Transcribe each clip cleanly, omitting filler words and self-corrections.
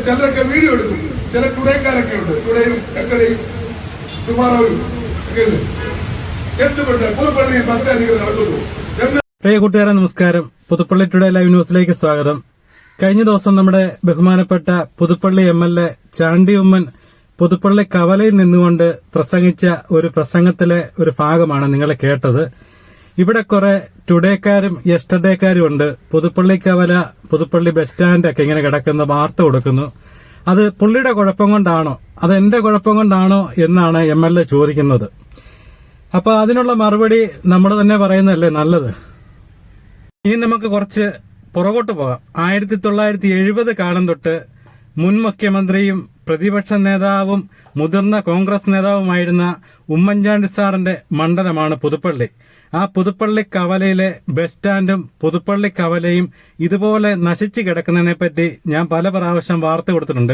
ചിലരൊക്കെ വീഡിയോ എടുക്കും. ചില ടുഡേക്കാരൊക്കെ ഉണ്ട്, ടുഡേയും എക്കടയും ടുമാറോയും എന്തുകൊണ്ട് പുതുപ്പള്ളി ബസ് സ്റ്റാൻഡിൽ നടക്കുന്നു. പ്രിയ കൂട്ടുകാരെ നമസ്കാരം. പുതുപ്പള്ളി ടുഡേ ലൈവ് ന്യൂസിലേക്ക് സ്വാഗതം. കഴിഞ്ഞ ദിവസം നമ്മുടെ ബഹുമാനപ്പെട്ട പുതുപ്പള്ളി MLA ചാണ്ടി ഉമ്മൻ പുതുപ്പള്ളി കവലയിൽ നിന്നുകൊണ്ട് പ്രസംഗിച്ച ഒരു പ്രസംഗത്തിലെ ഒരു ഭാഗമാണ് നിങ്ങൾ കേട്ടത്. ഇവിടെ കുറെ ടുഡേക്കാരും യെസ്റ്റർഡേക്കാരും ഉണ്ട്. പുതുപ്പള്ളി കവല, പുതുപ്പള്ളി ബസ് സ്റ്റാൻഡൊക്കെ ഇങ്ങനെ കിടക്കുന്ന വാർത്ത കൊടുക്കുന്നു. അത് പുള്ളിയുടെ കുഴപ്പം കൊണ്ടാണോ, അത് എന്റെ കുഴപ്പം കൊണ്ടാണോ എന്നാണ് MLA ചോദിക്കുന്നത്. അപ്പൊ അതിനുള്ള മറുപടി നമ്മൾ തന്നെ പറയുന്നതല്ലേ നല്ലത്. ഇനി നമുക്ക് കുറച്ച് പുറകോട്ട് പോകാം. 1970 കാലം തൊട്ട് മുൻ മുഖ്യമന്ത്രിയും പ്രതിപക്ഷ നേതാവും മുതിർന്ന കോൺഗ്രസ് നേതാവുമായിരുന്ന ഉമ്മൻചാണ്ടി സാറിന്റെ മണ്ഡലമാണ് പുതുപ്പള്ളി. ആ പുതുപ്പള്ളി കവലയിലെ ബസ് സ്റ്റാൻഡും പുതുപ്പള്ളി കവലയും ഇതുപോലെ നശിച്ചു കിടക്കുന്നതിനെപ്പറ്റി ഞാൻ പല പ്രാവശ്യം വാർത്ത കൊടുത്തിട്ടുണ്ട്.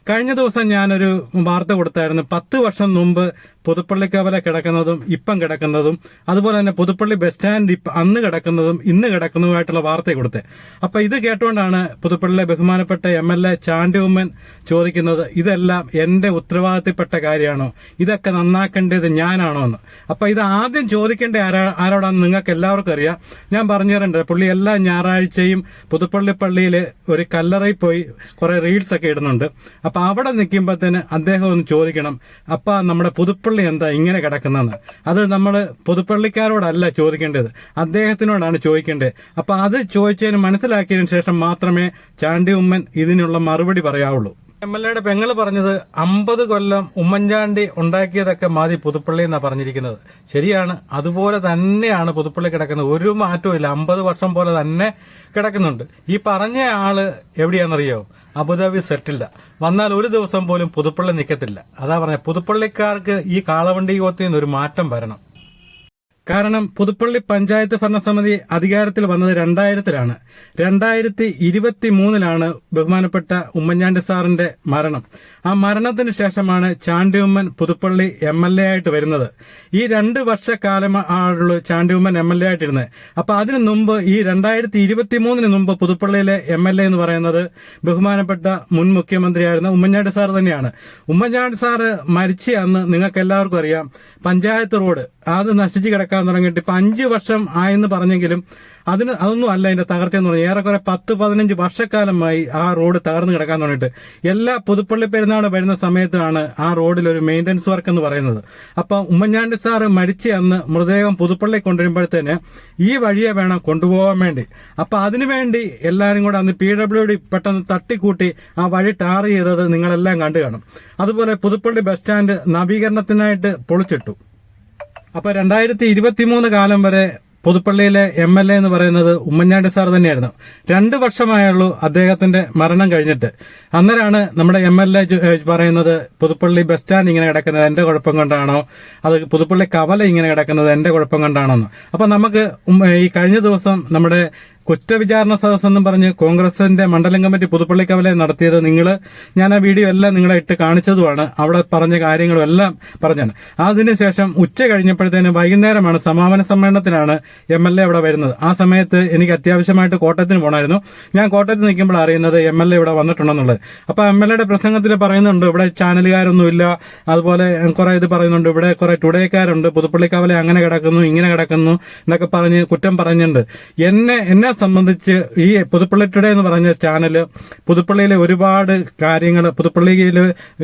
കഴിഞ്ഞ ദിവസം ഞാനൊരു വാർത്ത കൊടുത്തായിരുന്നു. 10 വർഷം മുമ്പ് പുതുപ്പള്ളി കവല കിടക്കുന്നതും ഇപ്പം കിടക്കുന്നതും, അതുപോലെ തന്നെ പുതുപ്പള്ളി ബസ് സ്റ്റാൻഡ് അന്ന് കിടക്കുന്നതും ഇന്ന് കിടക്കുന്നതുമായിട്ടുള്ള വാർത്ത കൊടുത്തത്. അപ്പൊ ഇത് കേട്ടുകൊണ്ടാണ് പുതുപ്പള്ളിയിലെ ബഹുമാനപ്പെട്ട MLA ചാണ്ടി ഉമ്മൻ ചോദിക്കുന്നത്, ഇതെല്ലാം എന്റെ ഉത്തരവാദിത്തപ്പെട്ട കാര്യമാണോ, ഇതൊക്കെ നന്നാക്കേണ്ടത് ഞാനാണോ എന്ന്. അപ്പൊ ഇത് ആദ്യം ചോദിക്കേണ്ട ആരോടാണെന്ന് നിങ്ങൾക്ക് എല്ലാവർക്കും അറിയാം. ഞാൻ പറഞ്ഞു തരേണ്ടത്, പുള്ളി എല്ലാ ഞായറാഴ്ചയും പുതുപ്പള്ളി പള്ളിയിൽ ഒരു കല്ലറയിൽ പോയി കുറെ റീൽസ് ഒക്കെ ഇടുന്നുണ്ട്. അപ്പൊ അവിടെ നിൽക്കുമ്പോഴത്തേന് അദ്ദേഹം ഒന്ന് ചോദിക്കണം, അപ്പ നമ്മുടെ പുതുപ്പള്ളി എന്താ ഇങ്ങനെ കിടക്കുന്നതെന്ന്. അത് നമ്മൾ പുതുപ്പള്ളിക്കാരോടല്ല ചോദിക്കേണ്ടത്, അദ്ദേഹത്തിനോടാണ് ചോദിക്കേണ്ടത്. അപ്പൊ അത് ചോദിച്ചതിന് മനസ്സിലാക്കിയതിനു ശേഷം മാത്രമേ ചാണ്ടി ഉമ്മൻ ഇതിനുള്ള മറുപടി പറയാവുള്ളൂ. MLAയുടെ പെങ്ങള് പറഞ്ഞത് 50 കൊല്ലം ഉമ്മൻചാണ്ടി ഉണ്ടാക്കിയതൊക്കെ മതി പുതുപ്പള്ളി എന്നാ പറഞ്ഞിരിക്കുന്നത്. ശരിയാണ്, അതുപോലെ തന്നെയാണ് പുതുപ്പള്ളി കിടക്കുന്നത്. ഒരു മാറ്റവും ഇല്ല, 50 വർഷം പോലെ തന്നെ കിടക്കുന്നുണ്ട്. ഈ പറഞ്ഞ ആള് എവിടെയാണെന്നറിയോ? Abu Dhabi settled. വന്നാൽ ഒരു ദിവസം പോലും പുതുപ്പള്ളി നിൽക്കത്തില്ല. അതാ പറഞ്ഞ, പുതുപ്പള്ളിക്കാർക്ക് ഈ കാളവണ്ടി യോഗത്തിൽ നിന്ന് ഒരു മാറ്റം വരണം. കാരണം പുതുപ്പള്ളി പഞ്ചായത്ത് ഭരണസമിതി അധികാരത്തിൽ വന്നത് 2000-ലാണ്. 2023-ലാണ് ബഹുമാനപ്പെട്ട ഉമ്മൻചാണ്ടി സാറിന്റെ മരണം. ആ മരണത്തിന് ശേഷമാണ് ചാണ്ടി ഉമ്മൻ പുതുപ്പള്ളി MLA ആയിട്ട് വരുന്നത്. ഈ 2 വർഷക്കാലം ആളുള്ളൂ ചാണ്ടി ഉമ്മൻ MLA ആയിട്ടിരുന്നത്. അപ്പൊ അതിനു മുമ്പ്, ഈ 2023 മുമ്പ് പുതുപ്പള്ളിയിലെ MLA എന്ന് പറയുന്നത് ബഹുമാനപ്പെട്ട മുൻ മുഖ്യമന്ത്രിയായിരുന്ന ഉമ്മൻചാണ്ടി സാർ തന്നെയാണ്. ഉമ്മൻചാണ്ടി സാറ് മരിച്ച അന്ന് നിങ്ങൾക്ക് എല്ലാവർക്കും അറിയാം, പഞ്ചായത്ത് റോഡ് അത് നശിച്ചു കിടക്കാൻ തുടങ്ങിയിട്ട് ഇപ്പൊ 5 വർഷം ആയെന്ന് പറഞ്ഞെങ്കിലും അതൊന്നും അല്ല അതിന്റെ തകർച്ചയെന്ന് പറഞ്ഞാൽ. ഏറെക്കുറെ 10-15 വർഷക്കാലമായി ആ റോഡ് തകർന്നു കിടക്കാൻ തുടങ്ങിയിട്ട്. എല്ലാ പുതുപ്പള്ളി പെരുന്നാൾ വരുന്ന സമയത്താണ് ആ റോഡിൽ ഒരു മെയിന്റനൻസ് വർക്ക് എന്ന് പറയുന്നത്. അപ്പൊ ഉമ്മൻചാണ്ടി സാറ് മരിച്ച അന്ന് മൃതദേഹം പുതുപ്പള്ളി കൊണ്ടുവരുമ്പോഴത്തേന് ഈ വഴിയെ വേണം കൊണ്ടുപോകാൻ വേണ്ടി. അപ്പൊ അതിനുവേണ്ടി എല്ലാവരും കൂടെ അന്ന് PWD പെട്ടെന്ന് തട്ടിക്കൂട്ടി ആ വഴി ടാർ ചെയ്തത് നിങ്ങളെല്ലാം കണ്ടു കാണും. അതുപോലെ പുതുപ്പള്ളി ബസ് സ്റ്റാൻഡ് നവീകരണത്തിനായിട്ട് പൊളിച്ചിട്ടു. അപ്പൊ 2023 കാലം വരെ പുതുപ്പള്ളിയിലെ MLA എന്ന് പറയുന്നത് ഉമ്മൻചാണ്ടി സാർ തന്നെയായിരുന്നു. 2 വർഷമായുള്ളൂ അദ്ദേഹത്തിന്റെ മരണം കഴിഞ്ഞിട്ട്. അന്നേരമാണ് നമ്മുടെ MLA പറയുന്നത്, പുതുപ്പള്ളി ബസ് സ്റ്റാൻഡ് ഇങ്ങനെ കിടക്കുന്നത് എന്റെ കുഴപ്പം കൊണ്ടാണോ, അത് പുതുപ്പള്ളി കവല ഇങ്ങനെ കിടക്കുന്നത് എന്റെ കുഴപ്പം കൊണ്ടാണോ എന്ന്. അപ്പൊ നമുക്ക് ഈ കഴിഞ്ഞ ദിവസം നമ്മുടെ കുറ്റവിചാരണ സദസ്സെന്നും പറഞ്ഞ് കോൺഗ്രസിന്റെ മണ്ഡലം കമ്മിറ്റി പുതുപ്പള്ളി കവല നടത്തിയത് ഞാൻ ആ വീഡിയോ എല്ലാം നിങ്ങളെ ഇട്ട് കാണിച്ചതുമാണ്. അവിടെ പറഞ്ഞ കാര്യങ്ങളും എല്ലാം പറഞ്ഞാണ്. അതിനുശേഷം ഉച്ച കഴിഞ്ഞപ്പോഴത്തേന് വൈകുന്നേരമാണ് സമാപന സമ്മേളനത്തിനാണ് MLA ഇവിടെ വരുന്നത്. ആ സമയത്ത് എനിക്ക് അത്യാവശ്യമായിട്ട് കോട്ടയത്തിന് പോകണമായിരുന്നു. ഞാൻ കോട്ടയത്ത് നിൽക്കുമ്പോൾ അറിയുന്നത് MLA ഇവിടെ വന്നിട്ടുണ്ടെന്നുള്ളത്. അപ്പൊ MLAയുടെ പ്രസംഗത്തിൽ പറയുന്നുണ്ട്, ഇവിടെ ചാനലുകാരൊന്നുമില്ല, അതുപോലെ കുറെ ഇത് പറയുന്നുണ്ട്, ഇവിടെ കുറെ ടുഡേക്കാരുണ്ട്, പുതുപ്പള്ളി കവല അങ്ങനെ കിടക്കുന്നു ഇങ്ങനെ കിടക്കുന്നു എന്നൊക്കെ പറഞ്ഞ് കുറ്റം പറഞ്ഞിട്ടുണ്ട്. എന്നെ സംബന്ധിച്ച് ഈ പുതുപ്പള്ളി ടുഡേ എന്ന് പറഞ്ഞ ചാനല് പുതുപ്പള്ളിയിലെ ഒരുപാട് കാര്യങ്ങൾ, പുതുപ്പള്ളിയിൽ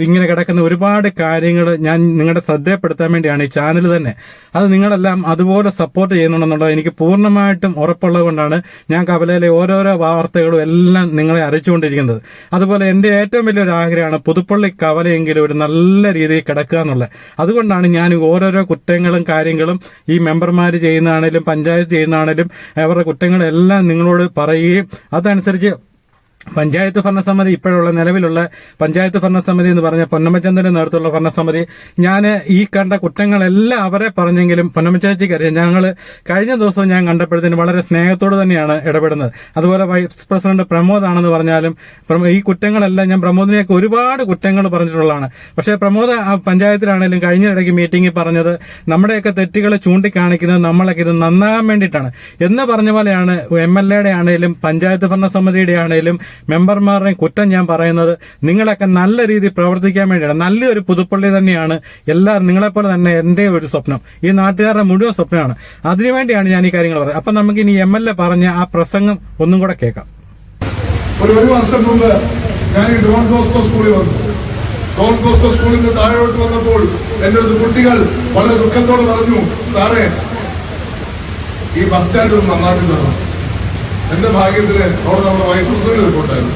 ഇങ്ങനെ കിടക്കുന്ന ഒരുപാട് കാര്യങ്ങൾ ഞാൻ നിങ്ങളുടെ ശ്രദ്ധപ്പെടുത്താൻ വേണ്ടിയാണ് ഈ ചാനൽ തന്നെ. അത് നിങ്ങളെല്ലാം അതുപോലെ സപ്പോർട്ട് ചെയ്യുന്നുണ്ടെന്നുള്ളത് എനിക്ക് പൂർണ്ണമായിട്ടും ഉറപ്പുള്ളത് കൊണ്ടാണ് ഞാൻ കവലയിലെ ഓരോരോ വാർത്തകളും എല്ലാം നിങ്ങളെ അറിയിച്ചുകൊണ്ടിരിക്കുന്നത്. അതുപോലെ എന്റെ ഏറ്റവും വലിയൊരു ആഗ്രഹമാണ് പുതുപ്പള്ളി കവലയെങ്കിലും ഒരു നല്ല രീതിയിൽ കിടക്കുക എന്നുള്ളത്. അതുകൊണ്ടാണ് ഞാൻ ഓരോരോ കുറ്റങ്ങളും കാര്യങ്ങളും ഈ മെമ്പർമാർ ചെയ്യുന്നതാണേലും പഞ്ചായത്ത് ചെയ്യുന്നതാണേലും അവരുടെ കുറ്റങ്ങളെല്ലാം നിങ്ങളോട് പറയുകയും അതനുസരിച്ച് പഞ്ചായത്ത് ഭരണസമിതി, ഇപ്പോഴുള്ള നിലവിലുള്ള പഞ്ചായത്ത് ഭരണസമിതി എന്ന് പറഞ്ഞ പൊന്നമ്മച്ചന്ദ്രന്റെ നേതൃത്വമുള്ള ഭരണസമിതി, ഞാൻ ഈ കണ്ട കുറ്റങ്ങളെല്ലാം അവരെ പറഞ്ഞെങ്കിലും പൊന്നമ്മച്ചാച്ചിക്ക് അറിയാം. ഞങ്ങൾ കഴിഞ്ഞ ദിവസം ഞാൻ കണ്ടപ്പോഴത്തേന് വളരെ സ്നേഹത്തോട് തന്നെയാണ് ഇടപെടുന്നത്. അതുപോലെ വൈസ് പ്രസിഡന്റ് പ്രമോദ് ആണെന്ന് പറഞ്ഞാലും ഈ കുറ്റങ്ങളെല്ലാം ഞാൻ പ്രമോദിനെയൊക്കെ ഒരുപാട് കുറ്റങ്ങൾ പറഞ്ഞിട്ടുള്ളതാണ്. പക്ഷേ പ്രമോദ് പഞ്ചായത്തിലാണെങ്കിലും കഴിഞ്ഞിടയ്ക്ക് മീറ്റിംഗിൽ പറഞ്ഞത് നമ്മുടെയൊക്കെ തെറ്റുകൾ ചൂണ്ടിക്കാണിക്കുന്നത് നമ്മളൊക്കെ ഇത് നന്നാകാൻ വേണ്ടിയിട്ടാണ് എന്ന് പറഞ്ഞ പോലെയാണ് MLAയുടെ ആണെങ്കിലും പഞ്ചായത്ത് ഭരണസമിതിയുടെ ആണെങ്കിലും മെമ്പർമാരുടെയും കുറ്റം ഞാൻ പറയുന്നത് നിങ്ങളൊക്കെ നല്ല രീതിയിൽ പ്രവർത്തിക്കാൻ വേണ്ടിയാണ്. നല്ലൊരു പുതുപ്പള്ളി തന്നെയാണ് എല്ലാവരും നിങ്ങളെപ്പോലെ തന്നെ എന്റെ ഒരു സ്വപ്നം, ഈ നാട്ടുകാരുടെ മുഴുവൻ സ്വപ്നമാണ്. അതിനുവേണ്ടിയാണ് ഞാൻ ഈ കാര്യങ്ങൾ പറയുന്നത്. അപ്പൊ നമുക്ക് ഇനി MLA പറഞ്ഞ ആ പ്രസംഗം ഒന്നും കൂടെ കേൾക്കാം. ഒരു വർഷം മുമ്പ് ഞാൻ ഈ ഡോൺ ബോസ്കോ സ്കൂളിൽ വന്നു. ഡോൺ ബോസ്കോ സ്കൂളിൽ നിന്ന് താഴോട്ട് വന്നപ്പോൾ എന്റെ ഒരു കുട്ടികൾ വളരെ ദുഃഖത്തോടെ പറഞ്ഞു, സാറേ ഈ ബസ് സ്റ്റാൻഡ് ഒന്ന് നന്നാക്കി തരണം. എന്റെ ഭാഗ്യത്തില് അവിടെ നമ്മുടെ വൈസ് പ്രസിഡന്റ് റിപ്പോർട്ടായിരുന്നു.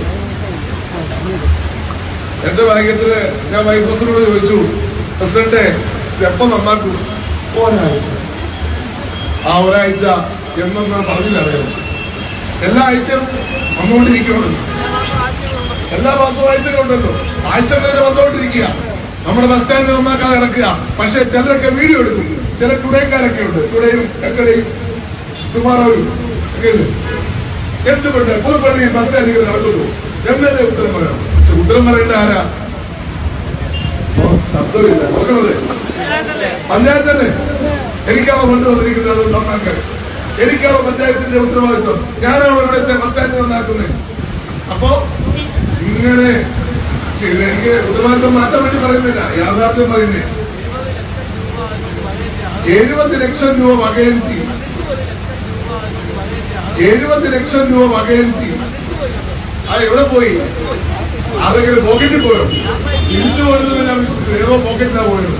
എന്റെ ഭാഗ്യത്തില് ഞാൻ വൈസ് പ്രസിഡന്റിനോട് ചോദിച്ചു, പ്രസിഡന്റ് എപ്പം നന്നാക്കും? ഒരാഴ്ച. ആ ഒരാഴ്ച എന്നൊന്നും പറഞ്ഞില്ല. അറിയാം എല്ലാ ആഴ്ചയും വന്നുകൊണ്ടിരിക്കുകയാണ്. എല്ലാ മാസവും ആഴ്ചകളുണ്ടല്ലോ, ആഴ്ചകളിൽ വന്നുകൊണ്ടിരിക്കുക. നമ്മുടെ ബസ് സ്റ്റാൻഡ് നന്നാക്കാതെ കിടക്കുക. പക്ഷെ ചിലരൊക്കെ വീഡിയോ എടുക്കും. ചില ടുഡേക്കാരൊക്കെ ഉണ്ട്, ടുഡേയും എക്കടയും ടുമാറോയും ഒക്കെ. എന്തുകൊണ്ട് പുതുപ്പള്ളി ബസ് സ്റ്റാൻഡിൽ നടക്കുന്നു? MLA ഉത്തരം പറയണം. പക്ഷെ ഉത്തരം പറയേണ്ട ആരാ? ശബ്ദമില്ല, നോക്കണത് പഞ്ചായത്തല്ലേ. എനിക്കാണോ ഫണ്ട് തന്നിരിക്കുന്നത് നന്നാക്കാൻ? എനിക്കാണോ പഞ്ചായത്തിന്റെ ഉത്തരവാദിത്വം? ഞാനാണോ ഇവിടുത്തെ ബസ് സ്റ്റാൻഡ് നന്നാക്കുന്നത്? അപ്പോ ഇങ്ങനെ എനിക്ക് ഉത്തരവാദിത്വം മാറ്റാൻ വേണ്ടി പറയുന്നില്ല, യാഥാർത്ഥ്യം പറയുന്നേ. 70 ലക്ഷം രൂപ വകയിരുത്തി, 70 ലക്ഷം രൂപ വകയിരുത്തി. ആ എവിടെ പോയി? ആരെങ്കിലും പോക്കറ്റിൽ പോയോ? തിരിച്ചു പോയത് ഞാൻ ഏതോ പോക്കറ്റിലാണ് പോയത്.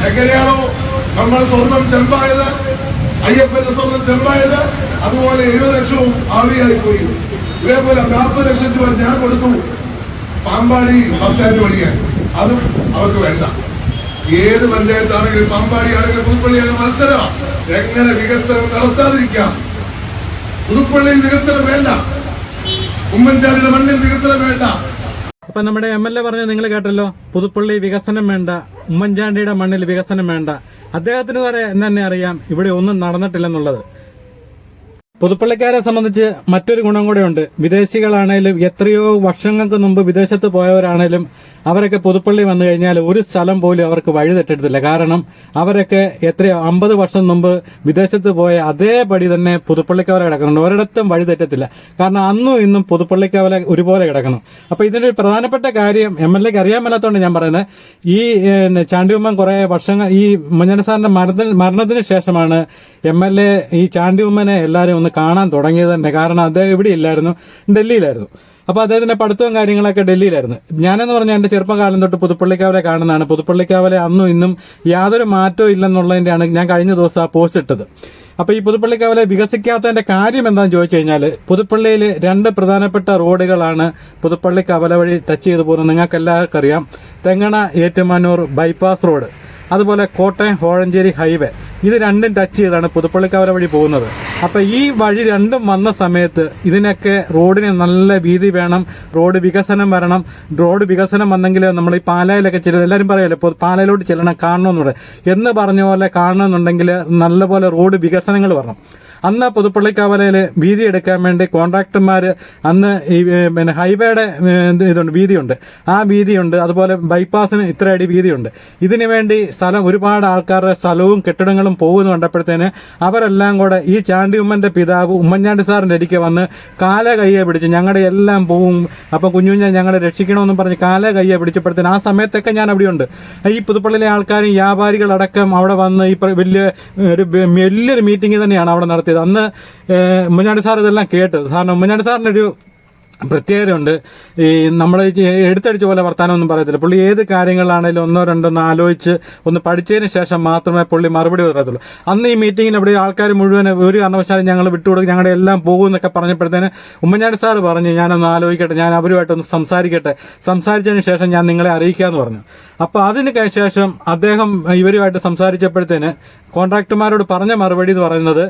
എങ്ങനെയാണോ നമ്മൾ സ്വർണം ചെമ്പായത്, അയ്യപ്പന്റെ സ്വർണം ചെമ്പായത്, അതുപോലെ 70 ലക്ഷവും ആവിയായി പോയി. ഇതേപോലെ 40 ലക്ഷം രൂപ ഞാൻ കൊടുത്തു പാമ്പാടി ബസ് സ്റ്റാൻഡ് പണിയാൻ. അതും അവർക്ക് വേണ്ട. ഏത് പഞ്ചായത്താണെങ്കിലും പാമ്പാടി ആണെങ്കിലും പുതുപ്പള്ളിയാണെങ്കിലും മത്സരമാണ്. എങ്ങനെ വികസനം നടത്താതിരിക്കാം? പുതുപ്പള്ളിയിൽ വികസനം വേണ്ട, ഉമ്മൻചാണ്ടിയുടെ മണ്ണിൽ വികസനം വേണ്ട. അപ്പൊ നമ്മുടെ MLA പറഞ്ഞത് നിങ്ങൾ കേട്ടല്ലോ, പുതുപ്പള്ളി വികസനം വേണ്ട, ഉമ്മൻചാണ്ടിയുടെ മണ്ണിൽ വികസനം വേണ്ട. അദ്ദേഹത്തിന് തന്നെ അറിയാം ഇവിടെ ഒന്നും നടന്നിട്ടില്ലെന്നുള്ളത്. പുതുപ്പള്ളിക്കാരെ സംബന്ധിച്ച് മറ്റൊരു ഗുണം കൂടെയുണ്ട്. വിദേശികളാണേലും എത്രയോ വർഷങ്ങൾക്ക് മുമ്പ് വിദേശത്ത് പോയവരാണേലും അവരൊക്കെ പുതുപ്പള്ളി വന്നു കഴിഞ്ഞാൽ ഒരു സ്ഥലം പോലും അവർക്ക് വഴി തെറ്റെടുത്തില്ല. കാരണം അവരൊക്കെ എത്രയോ 50 വർഷം മുമ്പ് വിദേശത്ത് പോയ അതേപടി തന്നെ പുതുപ്പള്ളിക്കവല കിടക്കുന്നുണ്ട്. ഒരിടത്തും വഴി തെറ്റത്തില്ല. കാരണം അന്നും ഇന്നും പുതുപ്പള്ളിക്കവല ഒരുപോലെ കിടക്കണം. അപ്പൊ ഇതിന്റെ ഒരു പ്രധാനപ്പെട്ട കാര്യം MLAക്ക് അറിയാൻ മേലാത്തോണ്ട് ഞാൻ പറയുന്നത്, ഈ ചാണ്ടിയുമ്മൻ കുറെ വർഷങ്ങൾ ഈ ഉമ്മൻചാണ്ടി സാറിന്റെ മരണത്തിന് ശേഷമാണ് MLA ഈ ചാണ്ടിയുമ്മനെ എല്ലാവരും ഒന്ന് കാണാൻ തുടങ്ങിയത് തന്നെ. കാരണം അദ്ദേഹം ഇവിടെ ഇല്ലായിരുന്നു, ഡൽഹിയിലായിരുന്നു. അപ്പൊ അദ്ദേഹത്തിന്റെ പഠിത്തവും കാര്യങ്ങളൊക്കെ ഡൽഹിയിലായിരുന്നു. ഞാനെന്ന് പറഞ്ഞാൽ എന്റെ ചെറുപ്പകാലം തൊട്ട് പുതുപ്പള്ളിക്കാവലെ കാണുന്നതാണ്. പുതുപ്പള്ളിക്കാവലെ അന്നും ഇന്നും യാതൊരു മാറ്റവും ഇല്ലെന്നുള്ളതിന്റെയാണ് ഞാൻ കഴിഞ്ഞ ദിവസം ആ പോസ്റ്റ് ഇട്ടത്. അപ്പൊ ഈ പുതുപ്പള്ളിക്കാവലെ വികസിക്കാത്തതിന്റെ കാര്യം എന്താണെന്ന് ചോദിച്ചു കഴിഞ്ഞാൽ, പുതുപ്പള്ളിയിൽ 2 പ്രധാനപ്പെട്ട റോഡുകളാണ് പുതുപ്പള്ളി കവല വഴി ടച്ച് ചെയ്തു പോകുന്നത്. നിങ്ങൾക്ക് എല്ലാവർക്കും അറിയാം. തെങ്ങണ ഏറ്റുമാനൂർ ബൈപ്പാസ് റോഡ്, അതുപോലെ കോട്ടയം കോഴഞ്ചേരി ഹൈവേ, ഇത് രണ്ടും ടച്ച് ചെയ്താണ് പുതുപ്പള്ളിക്കവല വഴി പോകുന്നത്. അപ്പൊ ഈ വഴി രണ്ടും വന്ന സമയത്ത് ഇതിനൊക്കെ റോഡിന് നല്ല വീതി വേണം, റോഡ് വികസനം വരണം. റോഡ് വികസനം വന്നെങ്കിൽ നമ്മൾ ഈ പാലായിലൊക്കെ ചെല്ലും, എല്ലാവരും പറയല്ലോ പാലയിലോട്ട് ചെല്ലണം, കാണണമെന്നുണ്ട് എന്ന് പറഞ്ഞ പോലെ കാണണമെന്നുണ്ടെങ്കിൽ നല്ലപോലെ റോഡ് വികസനങ്ങൾ വരണം. അന്ന് പുതുപ്പള്ളിക്കവലയിൽ വീതി എടുക്കാൻ വേണ്ടി കോൺട്രാക്ടർമാർ അന്ന് ഈ ഹൈവേയുടെ ഇതുണ്ട്, വീതിയുണ്ട്, ആ വീതിയുണ്ട്. അതുപോലെ ബൈപ്പാസിന് ഇത്ര അടി വീതിയുണ്ട്. ഇതിനു വേണ്ടി സ്ഥലം, ഒരുപാട് ആൾക്കാരുടെ സ്ഥലവും കെട്ടിടങ്ങളും പോകുന്നു കണ്ടപ്പോഴത്തേന് അവരെല്ലാം കൂടെ ഈ ചാണ്ടിയുമ്മന്റെ പിതാവ് ഉമ്മൻചാണ്ടി സാറിന്റെ അടിക്ക് വന്ന് കാല കയ്യെ പിടിച്ച് ഞങ്ങളുടെ എല്ലാം പോവും, അപ്പൊ കുഞ്ഞുഞ്ഞ ഞങ്ങളെ രക്ഷിക്കണമെന്നും പറഞ്ഞ് കാല കയ്യെ പിടിച്ചപ്പോഴത്തേന് ആ സമയത്തൊക്കെ ഞാൻ അവിടെയുണ്ട്. ഈ പുതുപ്പള്ളിയിലെ ആൾക്കാരും വ്യാപാരികളടക്കം അവിടെ വന്ന് ഈ വലിയൊരു മീറ്റിംഗ് തന്നെയാണ് അവിടെ നടത്തിയത്. അന്ന് ഉമ്മൻചാണ്ടി സാർ ഇതെല്ലാം കേട്ടു. സാറിന് ഉമ്മൻചാണ്ടി സാറിന്റെ ഒരു പ്രത്യേകതയുണ്ട്. ഈ നമ്മൾ എടുത്തടിച്ച പോലെ വർത്താനമൊന്നും പറയത്തില്ല. പുള്ളി ഏത് കാര്യങ്ങളാണെങ്കിലും 1-2 ആലോചിച്ച് ഒന്ന് പഠിച്ചതിന് ശേഷം മാത്രമേ പുള്ളി മറുപടി പറയത്തുള്ളൂ. അന്ന് ഈ മീറ്റിംഗിൽ അവിടെ ആൾക്കാർ മുഴുവൻ ഒരു കാരണവശാലും ഞങ്ങൾ വിട്ടുകൊടുക്കും, ഞങ്ങളുടെ എല്ലാം പോകും എന്നൊക്കെ പറഞ്ഞപ്പോഴത്തേന് ഉമ്മൻചാണ്ടി സാർ പറഞ്ഞു, ഞാനൊന്ന് ആലോചിക്കട്ടെ, ഞാൻ അവരുമായിട്ടൊന്ന് സംസാരിക്കട്ടെ, സംസാരിച്ചതിന് ശേഷം ഞാൻ നിങ്ങളെ അറിയിക്കാമെന്ന് പറഞ്ഞു. അപ്പൊ അതിന് ശേഷം അദ്ദേഹം ഇവരുമായിട്ട് സംസാരിച്ചപ്പോഴത്തേന് കോൺട്രാക്ടർമാരോട് പറഞ്ഞ മറുപടി എന്ന് പറയുന്നത്,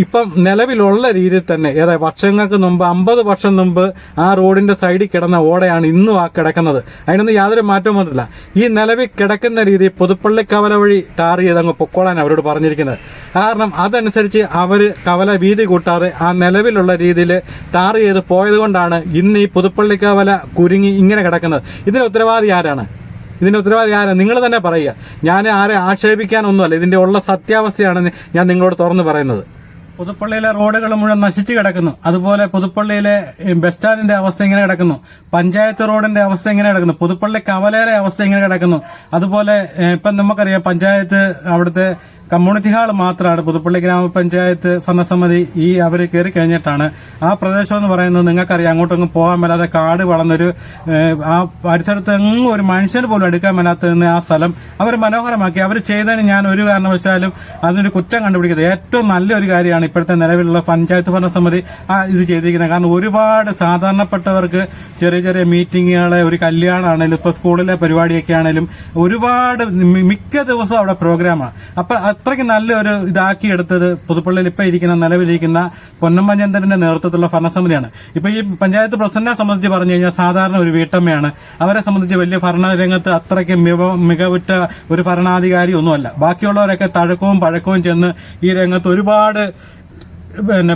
ഇപ്പം നിലവിലുള്ള രീതിയിൽ തന്നെ വർഷങ്ങൾക്ക് മുമ്പ് 50 വർഷം മുമ്പ് ആ റോഡിന്റെ സൈഡിൽ കിടന്ന ഓടയാണ് ഇന്നും ആ കിടക്കുന്നത്. അതിനൊന്നും യാതൊരു മാറ്റവും വന്നിട്ടില്ല. ഈ നിലവിൽ കിടക്കുന്ന രീതി പുതുപ്പള്ളി കവല വഴി ടാർ ചെയ്ത് അങ്ങ് പൊക്കോളാൻ അവരോട് പറഞ്ഞിരിക്കുന്നത്. കാരണം അതനുസരിച്ച് അവര് കവല വീതി കൂട്ടാതെ ആ നിലവിലുള്ള രീതിയിൽ ടാർ ചെയ്ത് പോയത് കൊണ്ടാണ് ഇന്ന് ഈ പുതുപ്പള്ളി കവല കുരുങ്ങി ഇങ്ങനെ കിടക്കുന്നത്. ഇതിന് ഉത്തരവാദി ആരാണ്? നിങ്ങൾ തന്നെ പറയുക. ഞാൻ ആരെ ആക്ഷേപിക്കാനൊന്നുമല്ല, ഇതിന്റെ ഉള്ള സത്യാവസ്ഥയാണ് ഞാൻ നിങ്ങളോട് തുറന്നു പറയുന്നത്. പുതുപ്പള്ളിയിലെ റോഡുകൾ മുഴുവൻ നശിച്ചു കിടക്കുന്നു. അതുപോലെ പുതുപ്പള്ളിയിലെ ബസ് സ്റ്റാൻഡിന്റെ അവസ്ഥ ഇങ്ങനെ കിടക്കുന്നു. പഞ്ചായത്ത് റോഡിന്റെ അവസ്ഥ ഇങ്ങനെ കിടക്കുന്നു. പുതുപ്പള്ളി കവലയുടെ അവസ്ഥ ഇങ്ങനെ കിടക്കുന്നു. അതുപോലെ ഇപ്പം നമുക്കറിയാം, പഞ്ചായത്ത് അവിടുത്തെ കമ്മ്യൂണിറ്റി ഹാൾ മാത്രമാണ് പുതുപ്പള്ളി ഗ്രാമപഞ്ചായത്ത് ഭരണസമിതി അവർ കയറി കഴിഞ്ഞിട്ടാണ്. ആ പ്രദേശം എന്ന് പറയുന്നത് നിങ്ങൾക്കറിയാം, അങ്ങോട്ടൊന്നും പോകാൻ മേലാതെ കാട് വളർന്നൊരു ആ പരിസരത്ത് എങ്ങും ഒരു മനുഷ്യന് പോലും എടുക്കാൻ മേലാത്തതെന്ന് ആ സ്ഥലം അവർ മനോഹരമാക്കി. അവർ ചെയ്തതിന് ഞാൻ ഒരു കാരണവശാലും അതിനൊരു കുറ്റം കണ്ടുപിടിക്കുന്നത്. ഏറ്റവും നല്ലൊരു കാര്യമാണ് ഇപ്പോഴത്തെ നിലവിലുള്ള പഞ്ചായത്ത് ഭരണസമിതി ഇത് ചെയ്തിരിക്കുന്നത്. കാരണം ഒരുപാട് സാധാരണപ്പെട്ടവർക്ക് ചെറിയ ചെറിയ മീറ്റിങ്ങുകളെ, ഒരു കല്യാണമാണേലും ഇപ്പൊ സ്കൂളിലെ പരിപാടിയൊക്കെ ആണേലും ഒരുപാട് മിക്ക ദിവസവും അവിടെ പ്രോഗ്രാമാണ്. അപ്പൊ അത്രയ്ക്ക് നല്ലൊരു ഇതാക്കിയെടുത്തത് പുതുപ്പള്ളിയിൽ ഇപ്പൊ നിലവിലിരിക്കുന്ന പൊന്നമ്മ ചന്ദ്രന്റെ നേതൃത്വത്തിലുള്ള ഭരണസമിതിയാണ്. ഇപ്പൊ ഈ പഞ്ചായത്ത് പ്രസിഡന്റിനെ സംബന്ധിച്ച് പറഞ്ഞു കഴിഞ്ഞാൽ സാധാരണ ഒരു വീട്ടമ്മയാണ്. അവരെ സംബന്ധിച്ച് വലിയ ഭരണരംഗത്ത് അത്രയ്ക്ക് മികവുറ്റ ഒരു ഭരണാധികാരി ഒന്നുമല്ല. ബാക്കിയുള്ളവരൊക്കെ തഴക്കവും പഴക്കവും ചെന്ന് ഈ രംഗത്ത് ഒരുപാട്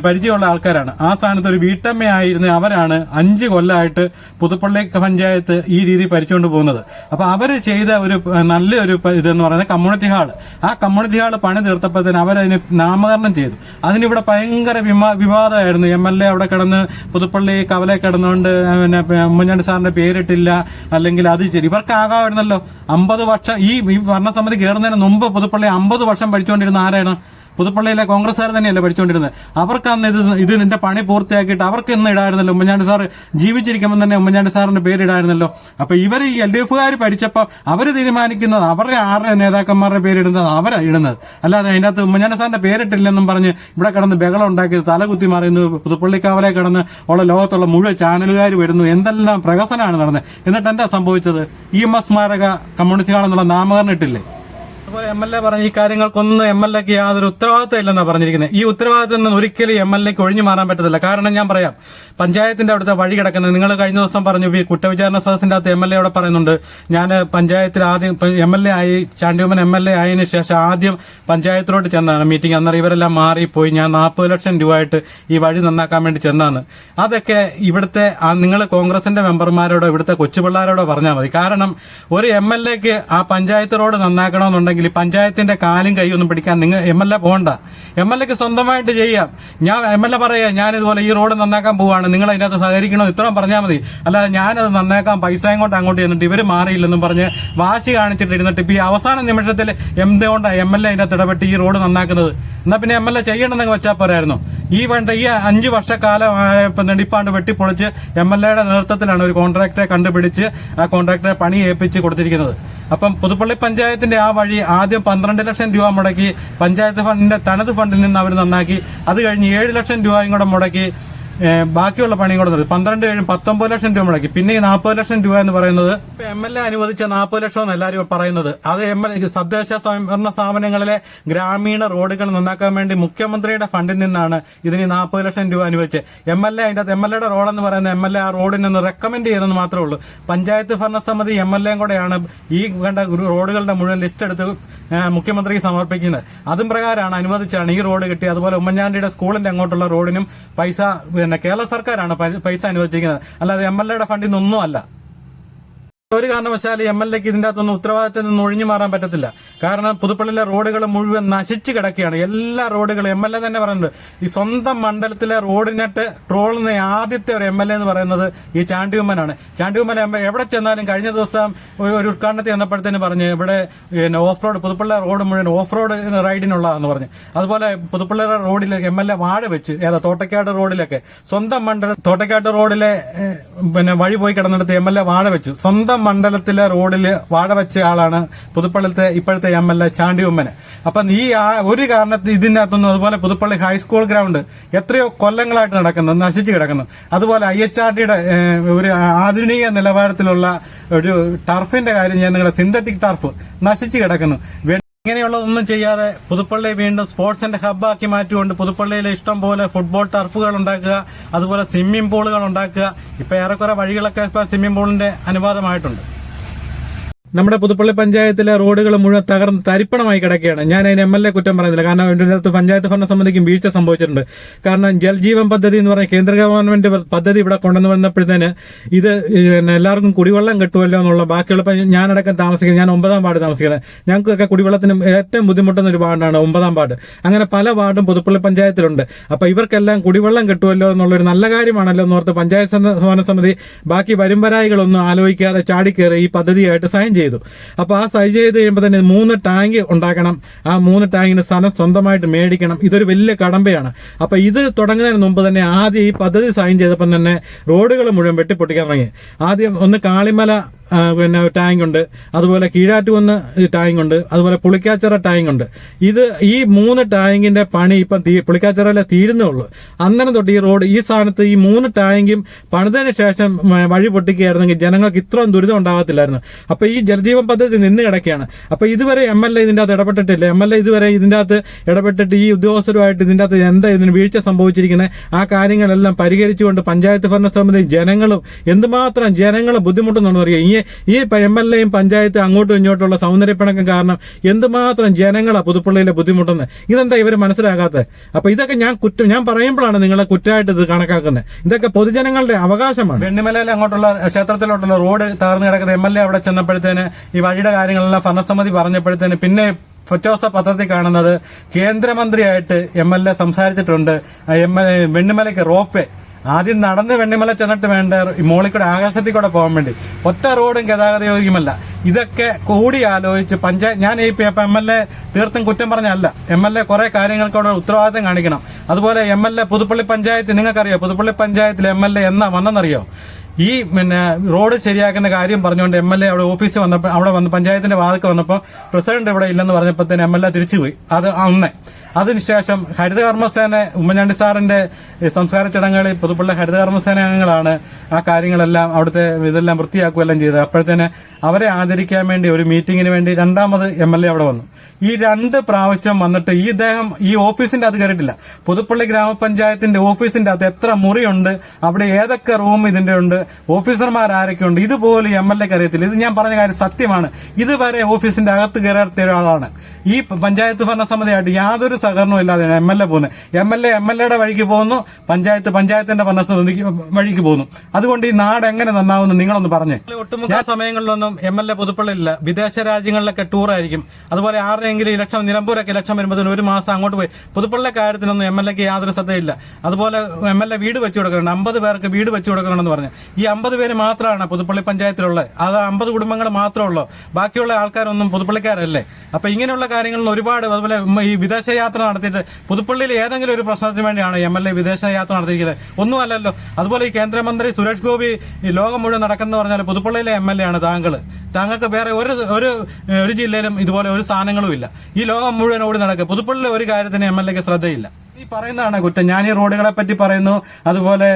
പരിചയമുള്ള ആൾക്കാരാണ്. ആ സ്ഥാനത്ത് ഒരു വീട്ടമ്മയായിരുന്ന അവരാണ് 5 കൊല്ലമായിട്ട് പുതുപ്പള്ളി പഞ്ചായത്ത് ഈ രീതി ഭരിച്ചുകൊണ്ട് പോകുന്നത്. അപ്പൊ അവര് ചെയ്ത ഒരു നല്ലൊരു ഇതെന്ന് പറയുന്നത് കമ്മ്യൂണിറ്റി ഹാള്. ആ കമ്മ്യൂണിറ്റി ഹാള് പണി തീർത്തപ്പോഴത്തേന് അവരതിന് നാമകരണം ചെയ്തു. അതിനിവിടെ ഭയങ്കര വിവാദമായിരുന്നു. MLA അവിടെ കിടന്ന് പുതുപ്പള്ളി കവലെ കിടന്നുകൊണ്ട് ഉമ്മൻചാണ്ടി സാറിന്റെ പേരിട്ടില്ല, അല്ലെങ്കിൽ അത് ശരി. ഇവർക്ക് ആകാമായിരുന്നല്ലോ 50 വർഷം. ഈ ഭരണസമിതി കയറുന്നതിന് മുമ്പ് പുതുപ്പള്ളി 50 വർഷം ഭരിച്ചുകൊണ്ടിരുന്ന ആരാണ്? പുതുപ്പള്ളിയിലെ കോൺഗ്രസ്സുകാർ തന്നെയല്ലേ പഠിച്ചുകൊണ്ടിരുന്നത്. അവർക്ക് അന്ന് ഇതിന്റെ പണി പൂർത്തിയാക്കിയിട്ട് അവർക്ക് ഇന്ന് ഇടായിരുന്നല്ലോ. ഉമ്മൻചാണ്ടി സാർ ജീവിച്ചിരിക്കുമ്പോൾ തന്നെ ഉമ്മൻചാണ്ടി സാറിന്റെ പേരിടായിരുന്നല്ലോ. അപ്പൊ ഇവർ ഈ LDF-കാർ ഭരിച്ചപ്പോൾ അവര് തീരുമാനിക്കുന്നത്, അവരുടെ 6 നേതാക്കന്മാരുടെ പേരിടുന്നത് അവരാ ഇടുന്നത്. അല്ലാതെ അതിനകത്ത് ഉമ്മൻചാണ്ടി സാറിന്റെ പേരിട്ടില്ലെന്നും പറഞ്ഞ് ഇവിടെ കിടന്ന് ബഹളം ഉണ്ടാക്കിയത്, തലകുത്തി മറിയുന്നു, പുതുപ്പള്ളിക്കാവലെ കിടന്ന് ഉള്ള ലോകത്തുള്ള മുഴുവൻ ചാനലുകാർ വരുന്നു, എന്തെല്ലാം പ്രഹസനമാണ് നടന്നത്. എന്നിട്ട് എന്താ സംഭവിച്ചത്? EMS സ്മാരക കമ്മ്യൂണിറ്റി ഹാളെന്നുള്ള നാമകരണം ഇട്ടില്ലേ. അതുപോലെ MLA പറഞ്ഞ ഈ കാര്യങ്ങൾക്കൊന്നും MLAക്ക് യാതൊരു ഉത്തരവാദിത്തം ഇല്ലെന്നാണ് പറഞ്ഞിരിക്കുന്നത്. ഈ ഉത്തരവാദിത്തം നിന്ന് ഒരിക്കലും MLAക്ക് ഒഴിഞ്ഞു മാറാൻ പറ്റത്തില്ല. കാരണം ഞാൻ പറയാം, പഞ്ചായത്തിന്റെ അവിടുത്തെ വഴി കിടക്കുന്നത്, നിങ്ങൾ കഴിഞ്ഞ ദിവസം പറഞ്ഞു കുറ്റവിചാരണ സദസ്സിന്റെ അകത്ത് MLA അവിടെ പറയുന്നുണ്ട്, ഞാൻ പഞ്ചായത്തിൽ ആദ്യം MLA ആയി, ചാണ്ടിയുമ്മൻ MLA ആയതിനു ശേഷം ആദ്യം പഞ്ചായത്തിലോട്ട് ചെന്നാണ് മീറ്റിംഗ്. അന്നേരം ഇവരെല്ലാം മാറിപ്പോയി, ഞാൻ 40 ലക്ഷം രൂപയായിട്ട് ഈ വഴി നന്നാക്കാൻ വേണ്ടി ചെന്നാണ്. അതൊക്കെ ഇവിടുത്തെ നിങ്ങൾ കോൺഗ്രസിന്റെ മെമ്പർമാരോടോ ഇവിടുത്തെ കൊച്ചുപിള്ളാരോടോ പറഞ്ഞാൽ മതി. കാരണം ഒരു MLAക്ക് ആ പഞ്ചായത്ത് റോഡ് നന്നാക്കണമെന്നുണ്ടെങ്കിൽ പഞ്ചായത്തിന്റെ കാലും കൈയൊന്നും പിടിക്കാൻ നിങ്ങൾ MLA പോകണ്ട. MLAക്ക് സ്വന്തമായിട്ട് ചെയ്യാം. ഞാൻ MLA പറയാ, ഞാൻ ഇതുപോലെ ഈ റോഡ് നന്നാക്കാൻ പോവാണ്, നിങ്ങൾ അതിനകത്ത് സഹകരിക്കണോ, ഇത്രയും പറഞ്ഞാൽ മതി. അല്ലാതെ ഞാനത് നന്നാക്കാൻ പൈസയും കൊണ്ട് അങ്ങോട്ട് ചെന്നിട്ട് ഇവര് മാറിയില്ലെന്നും പറഞ്ഞ് വാശി കാണിച്ചിട്ട് ഇരുന്നിട്ട് ഇപ്പൊ ഈ അവസാന നിമിഷത്തിൽ എന്തുകൊണ്ടാണ് MLA അതിനകത്ത് ഇടപെട്ട് ഈ റോഡ് നന്നാക്കുന്നത്? എന്നാ പിന്നെ MLA ചെയ്യണമെന്നങ്ങ് വെച്ചാൽ പോരായിരുന്നു. ഈ 5 വർഷക്കാലമായപ്പോ നെടിപ്പാണ്ട് വെട്ടിപ്പൊളിച്ച് MLAയുടെ നേതൃത്വത്തിലാണ് ഒരു കോൺട്രാക്ടറെ കണ്ടുപിടിച്ച് ആ കോൺട്രാക്ടറെ പണി ഏൽപ്പിച്ച് കൊടുത്തിരിക്കുന്നത്. അപ്പം പുതുപ്പള്ളി പഞ്ചായത്തിന്റെ ആ വഴി ആദ്യം 12 ലക്ഷം രൂപ മുടക്കി പഞ്ചായത്ത് ഫണ്ടിന്റെ തനത് ഫണ്ടിൽ നിന്ന് അവർ നന്നാക്കി. അത് കഴിഞ്ഞ് 7 ലക്ഷം രൂപയും കൂടെ മുടക്കി ബാക്കിയുള്ള പണിയും കൂടെ നടത്തി 19 ലക്ഷം രൂപ മുടക്കി. പിന്നെ ഈ 40 ലക്ഷം രൂപ എന്ന് പറയുന്നത് MLA അനുവദിച്ച 40 ലക്ഷം എന്ന് എല്ലാവരും പറയുന്നത്. അത് തദ്ദേശ സ്വയംഭരണ സ്ഥാപനങ്ങളിലെ ഗ്രാമീണ റോഡുകൾ നന്നാക്കാൻ വേണ്ടി മുഖ്യമന്ത്രിയുടെ ഫണ്ടിൽ നിന്നാണ് ഇതിന് 40 ലക്ഷം രൂപ അനുവദിച്ചത്. MLAയുടെ റോളെന്ന് പറയുന്നത് MLA ആ റോഡിനൊന്ന് റെക്കമെൻഡ് ചെയ്തെന്ന് മാത്രമേ ഉള്ളൂ. പഞ്ചായത്ത് ഭരണസമിതി MLAയും കൂടെയാണ് ഈ കണ്ട റോഡുകളുടെ മുഴുവൻ ലിസ്റ്റ് എടുത്ത് മുഖ്യമന്ത്രിക്ക് സമർപ്പിക്കുന്നത്. അതും പ്രകാരമാണ് അനുവദിച്ചാണ് ഈ റോഡ് കിട്ടിയത്. അതുപോലെ ഉമ്മൻചാണ്ടിയുടെ സ്കൂളിന്റെ അങ്ങോട്ടുള്ള റോഡിനും പൈസ കേരള സർക്കാരാണ് പൈസ അനുവദിച്ചിരിക്കുന്നത്, അല്ലാതെ MLAയുടെ ഫണ്ടിൽ നിന്നൊന്നും അല്ല. ഒരു കാരണവശാലും MLAക്ക് ഇതിന്റെ അകത്തൊന്നും ഉത്തരവാദിത്തത്തിൽ നിന്ന് ഒഴിഞ്ഞു മാറാൻ പറ്റത്തില്ല. കാരണം പുതുപ്പള്ളിയിലെ റോഡുകൾ മുഴുവൻ നശിച്ചു കിടക്കുകയാണ്. എല്ലാ റോഡുകളും MLA തന്നെ പറയുന്നത്, ഈ സ്വന്തം മണ്ഡലത്തിലെ റോഡിനിട്ട് ട്രോളുന്ന ആദ്യത്തെ ഒരു MLA എന്ന് പറയുന്നത് ഈ ചാണ്ടിയുമ്മനാണ്. ചാണ്ടിയുമ്മൻ എവിടെ ചെന്നാലും കഴിഞ്ഞ ദിവസം ഒരു ഉദ്ഘാടനത്തിൽ ചെന്നപ്പോഴത്തേന് പറഞ്ഞ് ഇവിടെ ഓഫ് റോഡ് പുതുപ്പള്ളി റോഡ് മുഴുവൻ ഓഫ് റോഡ് റൈഡിനുള്ളതാന്ന് പറഞ്ഞു. അതുപോലെ പുതുപ്പള്ളിയുടെ റോഡിൽ MLA വാഴ വെച്ച് തോട്ടക്കാട് റോഡിലൊക്കെ സ്വന്തം മണ്ഡലം തോട്ടക്കാട് റോഡിലെ വഴി പോയി കിടന്നിടത്ത് MLA വാഴ വെച്ചു. സ്വന്തം മണ്ഡലത്തിലെ റോഡിൽ വാഴ വെച്ച ആളാണ് പുതുപ്പള്ളിത്തെ ഇപ്പോഴത്തെ MLA ചാണ്ടിയുമ്മന്. അപ്പം ഈ ഒരു കാരണത്തിൽ ഇതിനകത്തൊന്നും, അതുപോലെ പുതുപ്പള്ളി ഹൈസ്കൂൾ ഗ്രൗണ്ട് എത്രയോ കൊല്ലങ്ങളായിട്ട് നടക്കുന്നു, നശിച്ചു കിടക്കുന്നു. അതുപോലെ IHRDയുടെ ഒരു ആധുനിക നിലവാരത്തിലുള്ള ഒരു ടർഫിന്റെ കാര്യം ഞാൻ നിങ്ങളുടെ സിന്തറ്റിക് ടർഫ് നശിച്ചു കിടക്കുന്നു. ഇങ്ങനെയുള്ളതൊന്നും ചെയ്യാതെ പുതുപ്പള്ളി വീണ്ടും സ്പോർട്സിന്റെ ഹബ്ബാക്കി മാറ്റിക്കൊണ്ട് പുതുപ്പള്ളിയിൽ ഇഷ്ടം പോലെ ഫുട്ബോൾ ടർഫുകൾ ഉണ്ടാക്കുക, അതുപോലെ സ്വിമ്മിംഗ് പൂളുകൾ ഉണ്ടാക്കുക. ഇപ്പൊ ഏറെക്കുറെ വഴികളൊക്കെ ഇപ്പൊ സ്വിമ്മിംഗ് പൂളിന്റെ അനുവാദമായിട്ടുണ്ട്. നമ്മുടെ പുതുപ്പള്ളി പഞ്ചായത്തിലെ റോഡുകൾ മുഴുവൻ തകർന്ന് തരിപ്പണമായി കിടക്കുകയാണ്. ഞാൻ അതിന് MLA കുറ്റം പറയുന്നില്ല, കാരണം ഇതിന്റെ അകത്ത് പഞ്ചായത്ത് ഭരണസമിതിക്കും വീഴ്ച സംഭവിച്ചിട്ടുണ്ട്. കാരണം ജൽജീവൻ പദ്ധതി എന്ന് പറഞ്ഞ കേന്ദ്ര ഗവൺമെന്റ് പദ്ധതി ഇവിടെ കൊണ്ടുവന്ന് വന്നപ്പോഴത്തേന് ഇത് എല്ലാവർക്കും കുടിവെള്ളം കിട്ടുമല്ലോ എന്നുള്ള ബാക്കിയുള്ള ഞാനടക്കം താമസിക്കുന്നത്, ഞാൻ 9ാം വാർഡ് താമസിക്കുന്നത്, ഞങ്ങൾക്കൊക്കെ കുടിവെള്ളത്തിന് ഏറ്റവും ബുദ്ധിമുട്ടുന്ന ഒരു വാർഡാണ് 9ാം വാർഡ്. അങ്ങനെ പല വാർഡും പുതുപ്പള്ളി പഞ്ചായത്തിലുണ്ട്. അപ്പൊ ഇവർക്കെല്ലാം കുടിവെള്ളം കിട്ടുമല്ലോ എന്നുള്ളൊരു നല്ല കാര്യമാണല്ലോ എന്നോർത്ത് പഞ്ചായത്ത് ഭരണസമിതി ബാക്കി വരുംവരായികളൊന്നും ആലോചിക്കാതെ ചാടിക്കേറി ഈ പദ്ധതിയായിട്ട് സൈൻ ചെയ്തു. അപ്പൊ ആ സൈൻ ചെയ്ത് കഴിയുമ്പോൾ തന്നെ 3 ടാങ്ക് ഉണ്ടാക്കണം. ആ 3 ടാങ്കിന് സ്ഥലം സ്വന്തമായിട്ട് മേടിക്കണം. ഇതൊരു വലിയ കടമ്പയാണ്. അപ്പൊ ഇത് തുടങ്ങുന്നതിന് മുമ്പ് തന്നെ ആദ്യം ഈ പദ്ധതി സൈൻ ചെയ്തപ്പം തന്നെ റോഡുകൾ മുഴുവൻ വെട്ടിപ്പൊട്ടിക്കാൻ തുടങ്ങി. ആദ്യം ഒന്ന് കാളിമല ടാങ്ക് ഉണ്ട്, അതുപോലെ കീഴാറ്റുകുന്ന് ടാങ്ക് ഉണ്ട്, അതുപോലെ പുളിക്കാച്ചിറ ടാങ്ക് ഉണ്ട്. ഇത് ഈ 3 ടാങ്കിന്റെ പണി ഇപ്പം പുളിക്കാച്ചിറയിലെ തീരുന്നേ ഉള്ളൂ. അന്നേരം തൊട്ട് ഈ റോഡ് ഈ സ്ഥാനത്ത് ഈ 3 ടാങ്കും പണിതതിന് ശേഷം വഴി പൊട്ടിക്കുകയായിരുന്നെങ്കിൽ ജനങ്ങൾക്ക് ഇത്രയും ദുരിതം ഉണ്ടാകത്തില്ലായിരുന്നു. അപ്പൊ ഈ ജലജീവൻ പദ്ധതി നിന്ന് കിടക്കുകയാണ്. അപ്പൊ ഇതുവരെ MLA ഇതിന്റെ അകത്ത് ഇടപെട്ടിട്ടില്ല. MLA ഇതുവരെ ഇതിന്റെ അകത്ത് ഇടപെട്ടിട്ട് ഈ ഉദ്യോഗസ്ഥരുമായിട്ട് ഇതിന്റെ അകത്ത് എന്താ ഇതിന് വീഴ്ച സംഭവിച്ചിരിക്കുന്നത് ആ കാര്യങ്ങളെല്ലാം പരിഹരിച്ചുകൊണ്ട് പഞ്ചായത്ത് ഭരണസമിതി ജനങ്ങളും എന്തുമാത്രം ജനങ്ങൾ ബുദ്ധിമുട്ടുന്നുണ്ടെന്ന് അറിയാം. ഈ MLAയും പഞ്ചായത്ത് അങ്ങോട്ടും ഇങ്ങോട്ടുള്ള സൗന്ദര്യപ്പിണക്കം കാരണം എന്തുമാത്രം ജനങ്ങളാ പുതുപ്പള്ളിയിലെ ബുദ്ധിമുട്ടെന്ന് ഇതെന്താ ഇവർ മനസ്സിലാക്കാത്തത്? അപ്പൊ ഇതൊക്കെ ഞാൻ പറയുമ്പോഴാണ് നിങ്ങളെ കുറ്റമായിട്ട് ഇത് കണക്കാക്കുന്നത്. ഇതൊക്കെ പൊതുജനങ്ങളുടെ അവകാശമാണ്. വെണ്ണിമലയിൽ അങ്ങോട്ടുള്ള ക്ഷേത്രത്തിലോട്ടുള്ള റോഡ് തകർന്നു കിടക്കുന്ന MLA അവിടെ ചെന്നപ്പോഴത്തേന് ഈ വഴിയുടെ കാര്യങ്ങളെല്ലാം ഭരണസമിതി പറഞ്ഞപ്പോഴത്തേന് പിന്നെ ഫൊറ്റോസ പത്രത്തിൽ കാണുന്നത് കേന്ദ്രമന്ത്രിയായിട്ട് MLA സംസാരിച്ചിട്ടുണ്ട്. വെണ്ണിമലയ്ക്ക് റോപ്പ് ആദ്യം നടന്ന് വെണ്ണിമല ചെന്നിട്ട് വേണ്ട മോളിക്കൂടെ ആകാശത്തിൽ കൂടെ പോകാൻ വേണ്ടി ഒറ്റ റോഡും ഗതാഗത യോഗ്യമല്ല. ഇതൊക്കെ കൂടി ആലോചിച്ച് ഞാൻ ഈ MLA തീർത്തും കുറ്റം പറഞ്ഞല്ല. MLA കുറെ കാര്യങ്ങൾക്കോട് ഉത്തരവാദിത്തം കാണിക്കണം. അതുപോലെ MLA പുതുപ്പള്ളി പഞ്ചായത്ത് നിങ്ങൾക്കറിയോ, പുതുപ്പള്ളി പഞ്ചായത്തിൽ MLA എന്നാ വന്നെന്നറിയോ? ഈ റോഡ് ശരിയാക്കുന്ന കാര്യം പറഞ്ഞുകൊണ്ട് MLA അവിടെ ഓഫീസിൽ വന്നപ്പോൾ അവിടെ വന്ന് പഞ്ചായത്തിന്റെ വാതിൽക്ക് വന്നപ്പോൾ പ്രസിഡന്റ് ഇവിടെ ഇല്ലെന്ന് പറഞ്ഞപ്പോൾ തന്നെ MLA തിരിച്ചുപോയി. അത് അന്നേ. അതിനുശേഷം ഹരിതകർമ്മസേന ഉമ്മൻചാണ്ടി സാറിന്റെ സംസ്കാര ചടങ്ങുകളിൽ പുതുപ്പള്ളി ഹരിതകർമ്മസേന അംഗങ്ങളാണ് ആ കാര്യങ്ങളെല്ലാം അവിടുത്തെ ഇതെല്ലാം വൃത്തിയാക്കുകയെല്ലാം ചെയ്തത്. അപ്പോഴത്തേന് അവരെ ആദരിക്കാൻ വേണ്ടി ഒരു മീറ്റിംഗിന് വേണ്ടി 2ാമത് MLA അവിടെ വന്നു. ഈ 2 പ്രാവശ്യം വന്നിട്ട് ഇദ്ദേഹം ഈ ഓഫീസിന്റെ അത് കയറിയിട്ടില്ല. പുതുപ്പള്ളി ഗ്രാമപഞ്ചായത്തിന്റെ ഓഫീസിന്റെ അകത്ത് എത്ര മുറിയുണ്ട്, അവിടെ ഏതൊക്കെ റൂം ഇതിന്റെ ഉണ്ട്, ഓഫീസർമാർ ആരൊക്കെ ഉണ്ട്, ഇതുപോലും MLAക്ക് അറിയത്തില്ല. ഇത് ഞാൻ പറഞ്ഞ കാര്യം സത്യമാണ്. ഇതുവരെ ഓഫീസിന്റെ അകത്ത് കയറാത്ത ഒരാളാണ്. ഈ പഞ്ചായത്ത് ഭരണസമിതിയായിട്ട് യാതൊരു സഹകരണവും ഇല്ലാതെ MLA പോകുന്നത്. MLAയുടെ വഴിക്ക് പോകുന്നു, പഞ്ചായത്തിന്റെ ഭരണസമിതിക്ക് വഴിക്ക് പോകുന്നു. അതുകൊണ്ട് ഈ നാട് എങ്ങനെ നന്നാവുന്നു നിങ്ങളൊന്ന് പറഞ്ഞേ. ഒട്ടുമുക്ക സമയങ്ങളിലൊന്നും MLA പുതുപ്പള്ളിയില്ല. വിദേശ രാജ്യങ്ങളിലൊക്കെ ടൂറായിരിക്കും. അതുപോലെ ആരുടെയെങ്കിലും ഇലക്ഷൻ, നിലമ്പൂരൊക്കെ ഇലക്ഷൻ വരുമ്പോൾ ഒരു മാസം അങ്ങോട്ട് പോയി. പുതുപ്പള്ളി കാര്യത്തിനൊന്നും MLAക്ക് യാതൊരു ശ്രദ്ധയില്ല. അതുപോലെ MLA വീട് വെച്ചു കൊടുക്കുന്നുണ്ട്, 50 പേർക്ക് വീട് വെച്ചു കൊടുക്കണമെന്ന് പറഞ്ഞു. ഈ 50 പേര് മാത്രമാണ് പുതുപ്പള്ളി പഞ്ചായത്തിലുള്ളത്. അത് 50 കുടുംബങ്ങൾ മാത്രമേ ഉള്ളൂ. ബാക്കിയുള്ള ആൾക്കാരൊന്നും പുതുപ്പള്ളിക്കാരല്ലേ. അപ്പൊ ഇങ്ങനെയുള്ള കാര്യങ്ങളിൽ ഒരുപാട്, അതുപോലെ ഈ വിദേശയാത്ര നടത്തിയിട്ട് പുതുപ്പള്ളിയിൽ ഏതെങ്കിലും ഒരു പ്രശ്നത്തിന് വേണ്ടിയാണ് MLA വിദേശയാത്ര നടത്തിയിരിക്കുന്നത്? ഒന്നുമല്ലല്ലോ. അതുപോലെ ഈ കേന്ദ്രമന്ത്രി സുരേഷ് ഗോപി ഈ ലോകം മുഴുവൻ നടക്കുന്ന പറഞ്ഞാൽ പുതുപ്പള്ളിയിലെ MLA ആണ് താങ്കൾക്ക് വേറെ ഒരു ജില്ലയിലും ഇതുപോലെ ഒരു സ്ഥാനങ്ങളും ഇല്ല. ഈ ലോകം മുഴുവൻ ഓടി നടക്കുക. പുതുപ്പള്ളിയിലെ ഒരു കാര്യത്തിന് MLAക്ക് ശ്രദ്ധയില്ല. ഈ പറയുന്നതാണ് കുറ്റം. ഞാൻ ഈ റോഡുകളെ പറ്റി പറയുന്നു, അതുപോലെ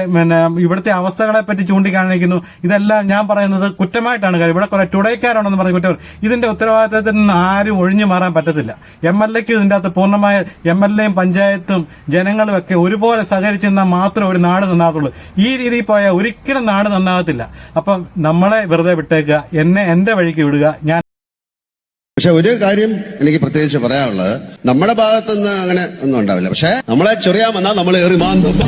ഇവിടുത്തെ അവസ്ഥകളെ പറ്റി ചൂണ്ടിക്കാണിക്കുന്നു. ഇതെല്ലാം ഞാൻ പറയുന്നത് കുറ്റമായിട്ടാണ്. ഇവിടെ കുറെ ടുടൈക്കാരാണെന്ന് പറഞ്ഞ കുറ്റം. ഇതിന്റെ ഉത്തരവാദിത്തത്തിൽ നിന്ന് ആരും ഒഴിഞ്ഞു മാറാൻ പറ്റത്തില്ല. MLAക്ക് ഇതിന്റെ അകത്ത് പൂർണ്ണമായ MLAയും പഞ്ചായത്തും ജനങ്ങളും ഒക്കെ ഒരുപോലെ സഹകരിച്ചെന്നാൽ മാത്രമേ ഒരു നാട് നന്നാകത്തുള്ളൂ. ഈ രീതിയിൽ പോയാൽ ഒരിക്കലും നാട് നന്നാകത്തില്ല. അപ്പം നമ്മളെ വെറുതെ വിട്ടേക്കുക, എന്റെ വഴിക്ക് വിടുക. ഞാൻ പക്ഷെ ഒരു കാര്യം എനിക്ക് പ്രത്യേകിച്ച് പറയാനുള്ളത്, നമ്മുടെ ഭാഗത്തുനിന്ന് അങ്ങനെ ഒന്നും ഉണ്ടാവില്ല. പക്ഷെ നമ്മളെ ചൊറിയാൻ വന്നാൽ നമ്മൾ ഏറി മാന്തും.